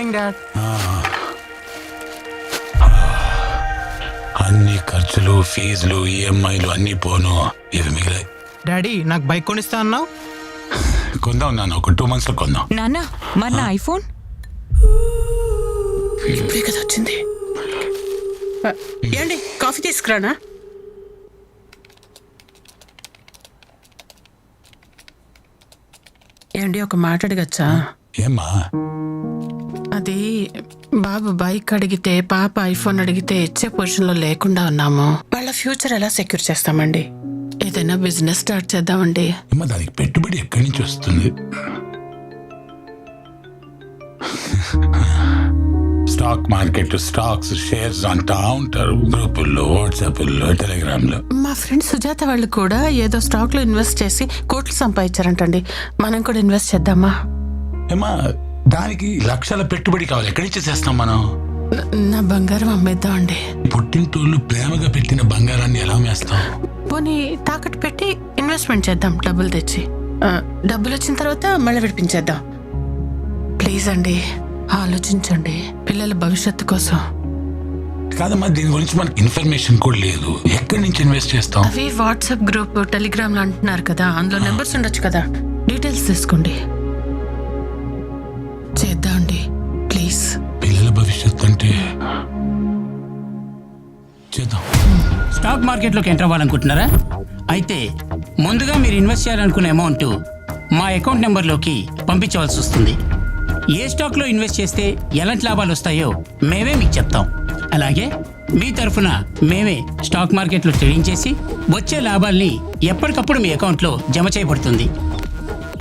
Morning dad. అన్ని ఖర్చులు, ఫీజులు, ఈఎంఐలు అన్నీ పోను, ఇవి మిగిలాయి. డాడీ నాకు బైక్ కొనిస్తా అన్నావు. కొందాం నాన్న, ఒక 2 months లో కొందాం. నాన్న మన ఐఫోన్ ఇప్పుడే కదా వచ్చింది. ఏండి కాఫీ తీసుకురానా? ఏండి ఒక మాట అడగచ్చా? ఏమ్మా? అది బాబు బైక్ అడిగితే, పాప ఐఫోన్ అడిగితే ఇచ్చే పొజిషన్లో లేకుండా ఉన్నాము. వాళ్ళ ఫ్యూచర్ ఎలా సెక్యూర్ చేస్తామండి? ఏదైనా బిజినెస్ స్టార్ట్ చేద్దామండి. అమ్మా, దానికి పెట్టుబడి ఎక్కడి నుంచి వస్తుంది? స్టాక్ మార్కెట్, స్టాక్స్, షేర్స్ అంటా ఉంటారు గ్రూపుల్లో, వాట్సాప్లో, టెలిగ్రామ్లో. మా ఫ్రెండ్ సుజాత వాళ్ళు కూడా ఏదో స్టాక్ లో ఇన్వెస్ట్ చేసి కోట్లు సంపాదించారంటండి. మనం కూడా ఇన్వెస్ట్ చేద్దామా? ఏమా, దానికి లక్షల పెట్టుబడి కావాలి, ఎక్కడి నుంచి చేస్తాం మనం? నా బంగారం అమ్మేద్దామండి. పుట్టింటోళ్ళు ప్రేమగా పెట్టిన బంగారాన్ని ఎలా అమ్మేస్తాం? పోనీ తాకట్టు పెట్టి ఇన్వెస్ట్మెంట్ చేద్దాం, డబ్బులు తెచ్చి. డబ్బులు వచ్చిన తర్వాత మళ్ళీ విడిపించేద్దాం. ప్లీజ్ అండి, ఆలోచించండి, పిల్లల భవిష్యత్తు కోసం. కాదమ్మా, దీని గురించి మనకి ఇన్ఫర్మేషన్ కూడా లేదు, ఎక్కడి నుంచి ఇన్వెస్ట్ చేస్తాం? అవి వాట్సాప్ గ్రూప్, టెలిగ్రామ్ లో అంటున్నారు కదా, అందులో నెంబర్స్ ఉండొచ్చు కదా, డీటెయిల్స్ తీసుకోండి. చేద్దామండి ప్లీజ్. పిల్లల భవిష్యత్తు అంటే చేద్దాం. స్టాక్ మార్కెట్లోకి ఎంటర్ అవ్వాలనుకుంటున్నారా? అయితే ముందుగా మీరు ఇన్వెస్ట్ చేయాలనుకునే అమౌంట్ మా అకౌంట్ నెంబర్లోకి పంపించవలసి వస్తుంది. ఏ స్టాక్లో ఇన్వెస్ట్ చేస్తే ఎలాంటి లాభాలు వస్తాయో మేమే మీకు చెప్తాం. అలాగే మీ తరఫున మేమే స్టాక్ మార్కెట్లో ట్రేడింగ్ చేసి వచ్చే లాభాల్ని ఎప్పటికప్పుడు మీ అకౌంట్లో జమ చేయబడుతుంది.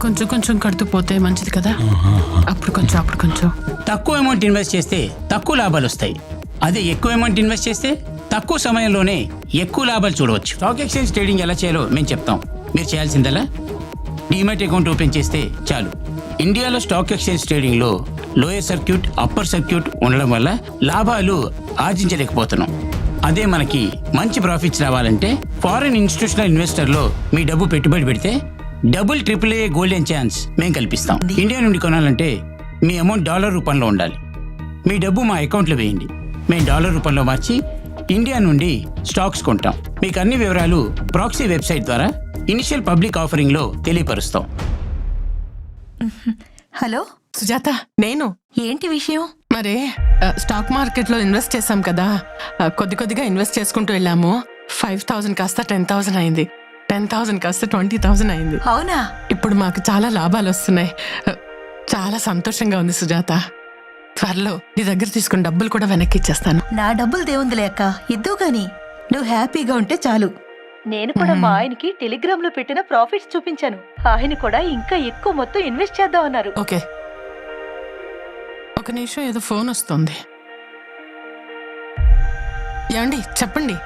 కొంచెం కొంచెం కడుతూ పోతే మంచిది కదా, అప్పుడు కొంచెం అప్పుడు కొంచెం. తక్కువ అమౌంట్ ఇన్వెస్ట్ చేస్తే తక్కువ లాభాలు వస్తాయి. అదే ఎక్కువ అమౌంట్ ఇన్వెస్ట్ చేస్తే తక్కువ సమయంలోనే ఎక్కువ లాభాలు చూడవచ్చు. స్టాక్ ఎక్స్చేంజ్ ట్రేడింగ్ ఎలా చేయాలో మేము చెప్తాం. మీరు చేయాల్సిందలా డీమ్యాట్ అకౌంట్ ఓపెన్ చేస్తే చాలు. ఇండియాలో స్టాక్ ఎక్స్చేంజ్ ట్రేడింగ్లో లోయర్ సర్క్యూట్, అప్పర్ సర్క్యూట్ ఉండడం వల్ల లాభాలు ఆర్జించలేకపోతున్నాం. అదే మనకి మంచి ప్రాఫిట్స్ రావాలంటే ఫారిన్ ఇన్స్టిట్యూషనల్ ఇన్వెస్టర్లో మీ డబ్బు పెట్టుబడి పెడితే డబుల్ AAA గోల్డెన్ ఛాన్స్ మేము కల్పిస్తాం. ఇండియా నుండి కొనాలంటే మీ అమౌంట్ డాలర్ రూపంలో ఉండాలి. మీ డబ్బు మా అకౌంట్లో వేయండి, మేము డాలర్ రూపంలో మార్చి ఇండియా నుండి స్టాక్స్ కొంటాం. మీకు అన్ని వివరాలు ప్రాక్సీ వెబ్సైట్ ద్వారా ఇనిషియల్ పబ్లిక్ ఆఫరింగ్లో తెలియపరుస్తాం. హలో సుజాత, నేను. ఏంటి విషయం? మరి స్టాక్ మార్కెట్ లో ఇన్వెస్ట్ చేసాం కదా, కొద్ది కొద్దిగా ఇన్వెస్ట్ చేసుకుంటూ వెళ్ళాము. 5,000 కాస్త 10,000 అయింది, 10,000 కాస్త 20,000 అయింది. అవునా? ఇప్పుడు మాకు చాలా లాభాలు వస్తున్నాయి. చాలా సంతోషంగా ఉంది సుజాత. త్వరలో నీ దగ్గర తీసుకున్న డబ్బులు కూడా వెనక్కి ఇచ్చేస్తాను. నా డబ్బులు దేవుందిలే అక్క, ఇద్దు గాని నువ్వు హ్యాపీగా ఉంటే చాలు. నేను కూడా మా ఆయనకి టెలిగ్రామ్ లో పెట్టిన ప్రాఫిట్స్ చూపించాను. ఆయన కూడా ఇంకా ఎక్కువ మొత్తం ఇన్వెస్ట్ చేద్దాం అన్నారు. ఓకే, ఒక నిమిషం, ఏదో ఫోన్ వస్తుంది. ఏమండి చెప్పండి.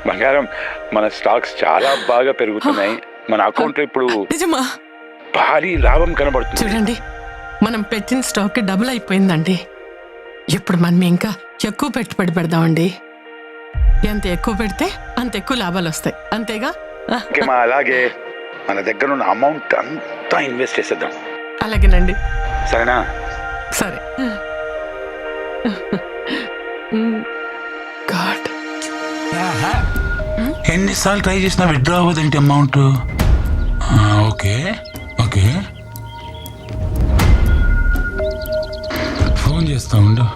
బంగారం, మన స్టాక్స్ చాలా బాగా పెరుగుతున్నాయి. మన అకౌంట్ లో ఇప్పుడు నిజమా? భారీ లాభం కనబడుతుంది. చూడండి, మనం పెట్టిన స్టాక్ డబుల్ అయిపోయిందండి. ఇప్పుడు మనం ఇంకా ఎక్కువ పెట్టుబడి పెడదామండి. ఎంత ఎక్కువ పెడితే అంత ఎక్కువ లాభాలు వస్తాయి, అంతేగా? అలాగే మన దగ్గర ఉన్న అమౌంట్ అంతా ఇన్వెస్ట్ చేసేద్దాం. అలాగేనండి. సరేనా? సరే. గాడ్, ఎన్నిసార్లు ట్రై చేసినా విత్డ్రా అవ్వదేంటి అమౌంట్? ఓకే ఓకే, ఫోన్ చేస్తా ఉండు.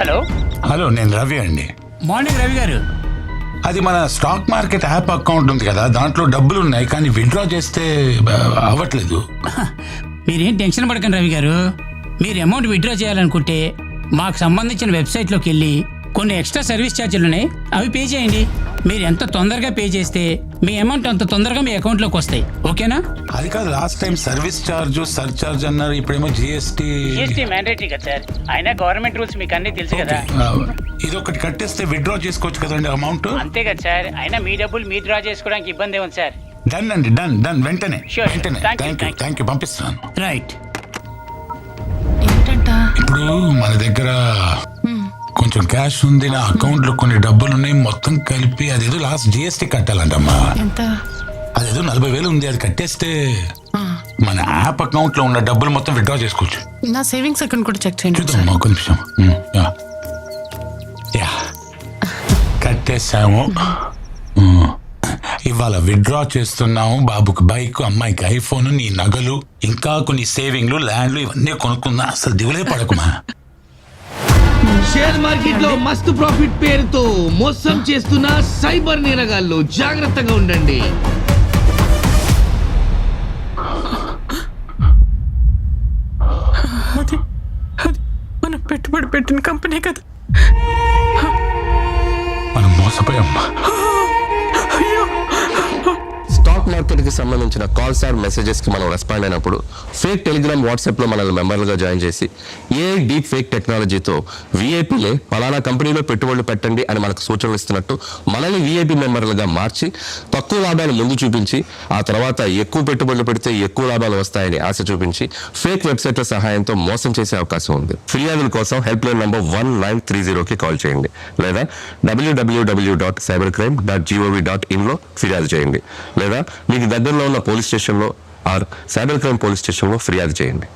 హలో హలో, నేను రవి అండి. మార్నింగ్ రవి గారు. అది మన స్టాక్ మార్కెట్ యాప్ అకౌంట్ ఉంది కదా, దాంట్లో డబ్బులు ఉన్నాయి, కానీ విత్డ్రా చేస్తే అవ్వట్లేదు. మీరేం టెన్షన్ పడకండి రవి గారు. మీరు అమౌంట్ విత్డ్రా చేయాలనుకుంటే మాకు సంబంధించిన వెబ్సైట్లోకి వెళ్ళి కొన్ని ఎక్స్ట్రా సర్వీస్ ఛార్జీలు ఉన్నాయి, అవి పే చేయండి. మీరు ఎంత తొందరగా పే చేస్తే మీ అమౌంట్ అంత తొందరగా మీ అకౌంట్లోకి వస్తాయి. ఓకేనా? అది కాదు, last time service charge, surcharge అన్నారు, ఇప్పుడేమో జిఎస్టీ మ్యాండేటరీ కదా సార్. అయినా గవర్నమెంట్ రూల్స్ మీకు అన్ని తెలుసు కదా. ఇది ఒకటి కట్టేస్తే విత్డ్రా చేసుకోవచ్చు కదండి అమౌంట్. అంతే కదా సార్. అయినా మీ డబ్బులు మీరు డ్రా చేసుకోవడానికి ఇబ్బంది ఏముంది సార్? డన్ అండి, డన్ డన్, వెంటనే వెంటనే. థ్యాంక్ యూ, పంపిస్తున్నాను. రైట్. ఏంటంట? ఇప్పుడు మన దగ్గర కొంచెం క్యాష్ ఉంది, నా అకౌంట్ లో కొన్ని డబ్బులు ఉన్నాయి, మొత్తం కలిపి అదేదో లాస్ట్ జిఎస్టీ కట్టాలంటమ్మా. ఎంత? అదేదో 40,000 ఉంది, అది కట్టేస్తే మన యాప్ అకౌంట్ లో ఉన్న డబ్బులు మొత్తం విత్డ్రా చేసుకోవచ్చు. నా సేవింగ్స్ అకౌంట్ కూడా చెక్ చేయండి చూద్దాం ఒక నిమిషం. యా కట్టేసాము. ఇవాళ విత్డ్రా చేస్తున్నాము. బాబుకి బైక్, అమ్మాయికి ఐఫోన్, నీ నగలు, ఇంకా కొన్ని సేవింగ్లు, ల్యాండ్లు ఇవన్నీ కొనుక్కుందా. అసలు దిగులే పడకుమా. షేర్ మార్కెట్ లో మస్తు ప్రాఫిట్ పేరుతో మోసం చేస్తున్న సైబర్ నేరగాళ్ళు జాగ్రత్తగా ఉండండి. అది మనం పెట్టుబడి పెట్టిన కంపెనీ కదా. మనం మోసపోయాం. స్టాక్ మార్కెట్ కి సంబంధించిన కాల్స్ ఆర్ మెసేజెస్ కి మనం రెస్పాండ్ అయినప్పుడు ఫేక్ టెలిగ్రామ్, వాట్సాప్ లో మనల్ని మెంబర్లుగా జాయిన్ చేసి డీప్ ఫేక్ టెక్నాలజీతో వీఐపీలే పలానా కంపెనీలో పెట్టుబడులు పెట్టండి అని మనకు సూచనలు ఇస్తున్నట్టు మనల్ని వీఐపీ మెంబర్లుగా మార్చి తక్కువ లాభాలు ముందు చూపించి ఆ తర్వాత ఎక్కువ పెట్టుబడులు పెడితే ఎక్కువ లాభాలు వస్తాయని ఆశ చూపించి ఫేక్ వెబ్సైట్ల సహాయంతో మోసం చేసే అవకాశం ఉంది. ఫిర్యాదుల కోసం హెల్ప్ లైన్ నంబర్ 1930కి కాల్ చేయండి లేదా www.cybercrime.gov.in లో ఫిర్యాదు చేయండి లేదా మీకు దగ్గరలో ఉన్న పోలీస్ స్టేషన్లో ఆర్ సైబర్ క్రైమ్ పోలీస్ స్టేషన్లో ఫిర్యాదు చేయండి.